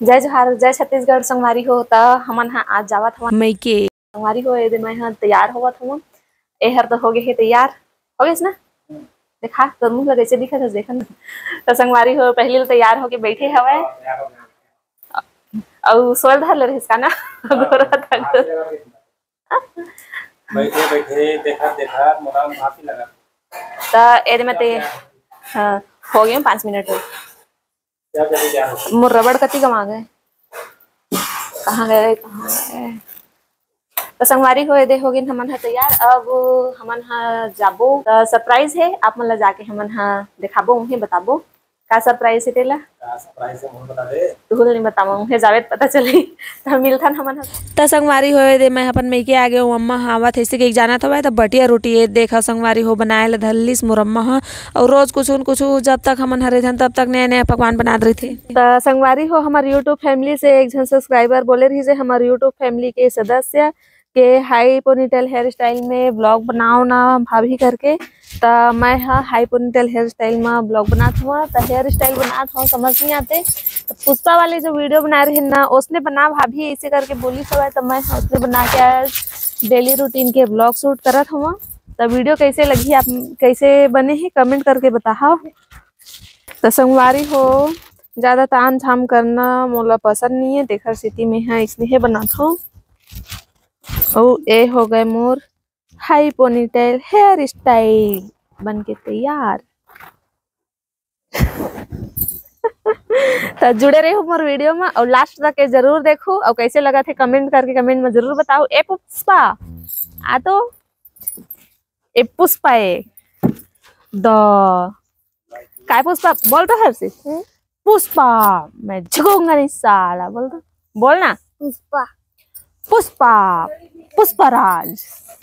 जय जोहार जय छत्तीसगढ़ संगवारी हो। त हमन हा आज जावत हवन मई के संगवारी हो। ए मैं हा तैयार होवत हूँ। एहर तो हो गए है तैयार हो गए ना। देखा तो मुंह कैसे दिखत है देखन। तो संगवारी हो पहले तैयार होके बैठे हवे और सोल धर ले रहिस का ना बैठे बैठे देखा देखा मोरा भापी लगा। त एदे में ते हां हो गए 5 मिनट हो। मोर रबड़ कति गवा गए कहाँ गए तो संगवारी हो दे हो गए हमन हा तैयार। अब हमन हा जाबो सरप्राइज है आप मन ला जाके हमन हा दिखाबो उन्हें बताबो का सरप्राइज है तेला का सरप्राइज है मोर बता दे तू नहीं बताबो उन्हें जावे पता चली त मिलथन हमन त संगवारी हो दे मैं अपन मई के आगे अम्मा हावत ऐसे के जाना था त बटिया रोटी ये देखा संगवारी हो बनाए ला धल्लिस मोर अम्मा हा और रोज कुछ जब तक हमन हरे थन तब तक नया नया पकवान बनात रही थे। त संगवारी हो हमार यूट्यूब फैमिली से एक जन सब्सक्राइबर बोले रही से हमार यूट्यूब फैमिली के सदस्य के हाई पोनीटेल हेयर स्टाइल में ब्लॉग बनाओ ना भाभी करके। त मैं हाई पोनीटेल हेयर स्टाइल में ब्लॉग बनात हुआ त हेयर स्टाइल बनात हूँ समझ नहीं आते। तो पुष्पा वाले जो वीडियो बना रहे ना उसने बना भाभी ऐसे करके बोली सब तो मैं उसने बना के आज डेली रूटीन के ब्लॉग शूट करत हुआ। तो वीडियो कैसे लगी आप कैसे बने हैं कमेंट करके बताओ। तो संगवारी हो ज्यादा ताम झाम करना मोला पसंद नहीं है देखर सिटी में है इसलिए बनात हूँ। और ये हो गए more high ponytail hairstyle बन के तैयार। तो जुड़े रहे हो मोर वीडियो में और लास्ट तक जरूर देखो और कैसे लगा थे कमेंट करके कमेंट में जरूर बताओ। ए पुष्पा आ तो ए पुष्पा ए द काय पुष्पा बोल तो हर से पुष्पा मैं झुकूंगा नहीं साला बोल तो बोलना पुष्पा पुष्पा पुष्पराज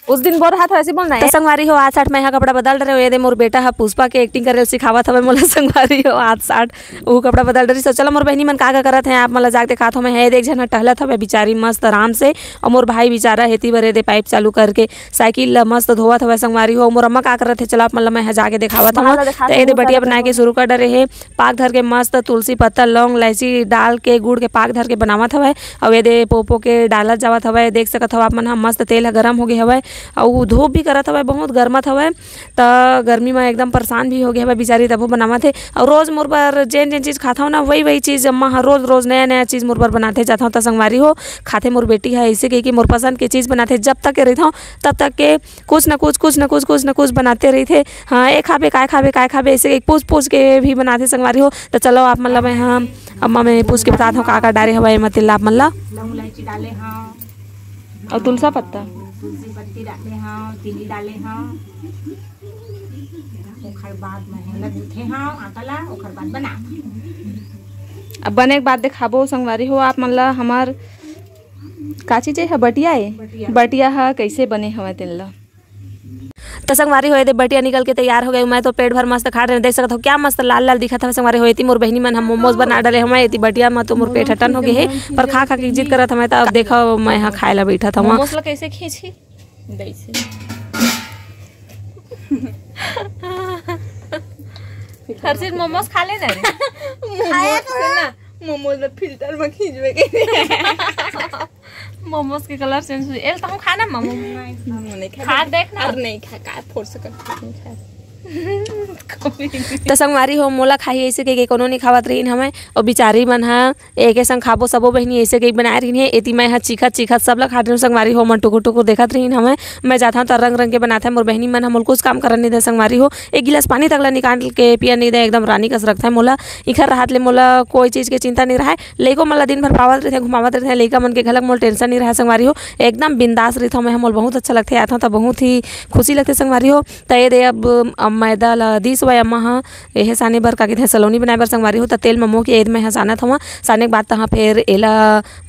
उस दिन बोल रहा था ऐसे बोलना है। संगवारी हो आज साठ मैं कपड़ा बदल रहे हो ये दे मोर बेटा हा पुष्पा के एक्टिंग करे सिखावत हवे मोला संगवारी हो आज साठ वो कपड़ा बदल रही। चलो मोर बहनी मन का करत है आप मला जाके दिखात हो। मैं है देख जन टहलत हवे बेचारी मस्त आराम से और मोर भाई बेचारा हेती भरे दे पाइप चालू करके साइकिल मस्त धोवत हवे। संगवारी हो मोर अम्मा का करत है चला मतलब मैं जाके दिखावत हूँ। तो ये बटिया बना के शुरू कर डरे है पाक धर के मस्त तुलसी पत्ता लौंग इलायची डाल के गुड़ के पाक धर के बनावत हवे और ये दे पोपो के डालत जावत हवे। देख सकत हो आप मन मस्त तेल गरम हो गए हवे और धूप भी करत हवे बहुत गर्मत हवे। तो गर्मी में एकदम परेशान भी हो गया हवे बेचारी तबो बनावत है और रोज मोर पर जेन जेन चीज खाता हूँ ना वही चीज अम्मा हर रोज रोज नया नया चीज मोर पर बनाते जाता हूँ। तो संगवारी हो खाते मोर बेटी है ऐसे कि मोर पसंद की चीज बनाते जब तक के रहता हूँ तब तक के कुछ न कुछ बनाते रही थे। हाँ ये खाबे काय खाबे ऐसे पूछ के भी बनाते संगवारी हो। तो चलो आप मतलब मैं हाँ अम्मा मैं पूछ के बताता हूँ का डाले हवा मतलब आप मतलब डाले हाँ और तुलसा पत्ता तुलसी पत्ती डाले हाँ चीनी डाले हाँ ओखर बाद में लगते हाँ आटा ओखर बाद बना अब बने के बाद दिखाबो संगवारी हो आप मतलब हमार का चीज है बटिया है बटिया है कैसे बने हवा तेल तो संगवारी हो बटिया निकल के तैयार हो गई। मैं तो पेट भर मस्त खा रहे देख सकता हूँ क्या मस्त लाल लाल दिखा था। संगवारी होती मोर बहनी मन हम मोमोज बना डाले हमारे बटिया में तो मोर पेट हटन हो गए है पर खा के जिद करत हमें तो अब देखो मैं यहाँ खाए ला बैठा था मोमोज कैसे खींची हर चीज मोमोज खा ले ना मोमोज में फिल्टर में खींचवे के मोमोज के कलर चेंज हुई एल तो हम खाना मोमो नहीं खा देखना और नहीं खा का फोड़ सकत तो संगवारी हो मोला खाई ऐसे के कोनो नहीं खावत रही हमें और बिचारी मन हा एक संग खाबो सबो बहनी ऐसे के बनाए रही है एती मैं चीखत सब ला खा रही संगवारी हो मन टुकुर देखत रही हमें मैं जाता हूँ तो रंग रंग के बनाता है मोर बहनी मन हम कुछ काम करने नहीं दे संगवारी हो एक गिलास पानी तकला निकाल के पिया नहीं दे एकदम रानी कस रखता है मोला इखर राहत ले मोला कोई चीज के चिंता नहीं रहा है। लेको मला दिन भर पावत रहते घुमावत रहते लइका मन के घलक मोल टेंशन नहीं रहा संगवारी हो एकदम बिंदास रहता मैं मोल बहुत अच्छा लगता है आता हूँ तो बहुत ही खुशी लगती है संगवारी हो। तो ये दे अब मैदा ला दी सवाई अम्मा हाँ यह साने बर का कहते सलोनी बनाए बर संगवारी हो। तो तेल ममो के एद में हाँ सानत हुआ साने के बाद तहाँ फिर एला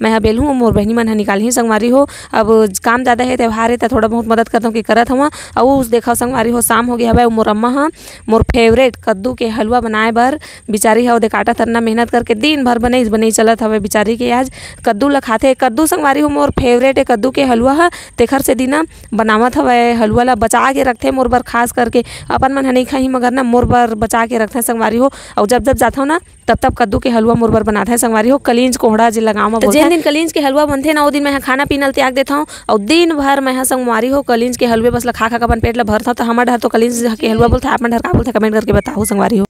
मैं हाँ बेल हूँ मोर बहनी मन निकाल ही संगवारी हो। अब काम ज़्यादा है त्यौहार है तो थोड़ा बहुत मदद करता हूँ कि करत हुआ और उस देखा संगवारी हो शाम हो गया है मोर अम्मा हाँ मोर फेवरेट कद्दू के हलवा बनाए बर बिचारी है दे काटा तरना मेहनत करके दिन भर बने चलत हवे बिचारी के आज कद्दू ला खाते कद्दू संगवारी हो मोर फेवरेट है कद्दू के हलवा है तेखर से दिना बनावत हवे हलवा ला बचा के रखते मोर बर खास करके अपन मन नहीं खाही मगर ना मोर बर बचा के रखते हैं संगवारी हो। और जब जब जाता हूँ ना तब कद्दू के हलवा मोर बर बनाते हैं संगवारी हो। कलींज कोहड़ा जिला गाँव में जिन दिन कलींज के हलवा बनते ना वो दिन मैं खाना पीना त्याग देता हूँ और दिन भर मैं संगवारी हो कलींज के हलवे बस खा खा अपन पेट ला भरता हूँ। तो हमारे डर तो कलींज के हलवा बोलते हैं, आप डर का बोलते हैं कमेंट करके बताओ संगवारी हो।